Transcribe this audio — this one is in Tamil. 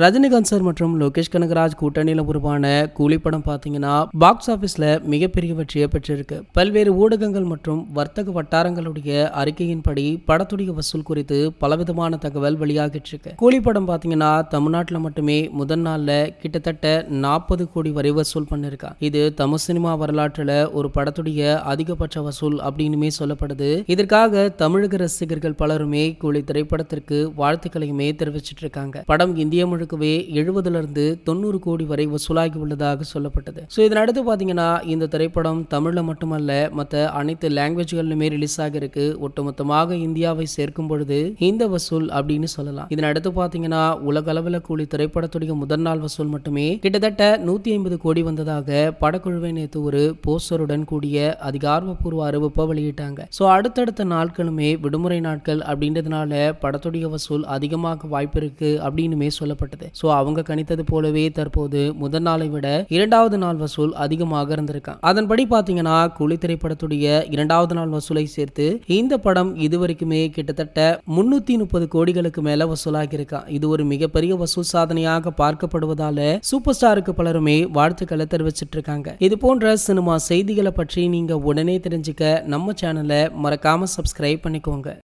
ரஜினிகாந்த் சார் மற்றும் லோகேஷ் கனகராஜ் கூட்டணியில் உருவான கூலி படம் பார்த்தீங்கன்னா பாக்ஸ் ஆஃபீஸில் மிகப்பெரிய வெற்றியை பெற்றிருக்கு. பல்வேறு ஊடகங்கள் மற்றும் வர்த்தக வட்டாரங்களுடைய அறிக்கையின்படி படத்துடைய வசூல் குறித்து பலவிதமான தகவல் வெளியாகிட்டு இருக்கு. கூலி படம் பார்த்தீங்கன்னா தமிழ்நாட்டில் மட்டுமே முதல் நாளில் கிட்டத்தட்ட 40 கோடி வரை வசூல் பண்ணிருக்கா. இது தமிழ் சினிமா வரலாற்றில் ஒரு படத்துடைய அதிகபட்ச வசூல் அப்படின்னுமே சொல்லப்படுது. இதற்காக தமிழக ரசிகர்கள் பலருமே கூலி திரைப்படத்திற்கு வாழ்த்துக்களையுமே தெரிவிச்சிட்டு இருக்காங்க. படம் இந்திய முழுக்கவே 70 to 90 கோடி வரை வசூலாகி உள்ளதாக சொல்லப்பட்டது. இதனடுத்து பாத்தீங்கன்னா இந்த திரைப்படம் தமிழ்ல மட்டுமல்ல மற்ற அனைத்து லாங்குவேஜ்களிலுமே ரிலீஸ் ஆகிருக்கு. ஒட்டுமொத்தமாக இந்தியாவை சேர்க்கும் பொழுது இந்த வசூல் அப்படின்னு சொல்லலாம். இதனடுத்து பாத்தீங்கன்னா உலக அளவில் கூலி திரைப்படத்துடைய முதல் நாள் வசூல் மட்டுமே கிட்டத்தட்ட 150 கோடி வந்ததாக படக்குழுவை நேற்று ஒரு போஸ்டருடன் கூடிய அதிகாரப்பூர்வ அறிவிப்பை வெளியிட்டாங்க. அடுத்தடுத்த நாட்களுமே விடுமுறை நாட்கள் அப்படின்றதுனால படத்துடைய வசூல் அதிகமாக வாய்ப்பு இருக்கு அப்படின்னுமே சொல்லப்பட்டது. அவங்க கணித்தது போலவே தற்போது முதல் நாளை விட இரண்டாவது நாள் வசூல் அதிகமாக இருந்திருக்கான். அதன்படி பாத்தீங்கன்னா கூலி திரைப்படத்துடைய இரண்டாவது நாள் வசூலை சேர்த்து இந்த படம் இதுவரைக்குமே கிட்டத்தட்ட 330 கோடிகளுக்கு மேல வசூலாகி இருக்கான். இது ஒரு மிகப்பெரிய வசூல் சாதனையாக பார்க்கப்படுவதால சூப்பர் ஸ்டாருக்கு பலருமே வாழ்த்துக்களை தெரிவிச்சிட்டு இருக்காங்க. இது போன்ற சினிமா செய்திகளை பற்றி நீங்க உடனே தெரிஞ்சுக்க நம்ம சேனலை மறக்காம சப்ஸ்கிரைப் பண்ணிக்கோங்க.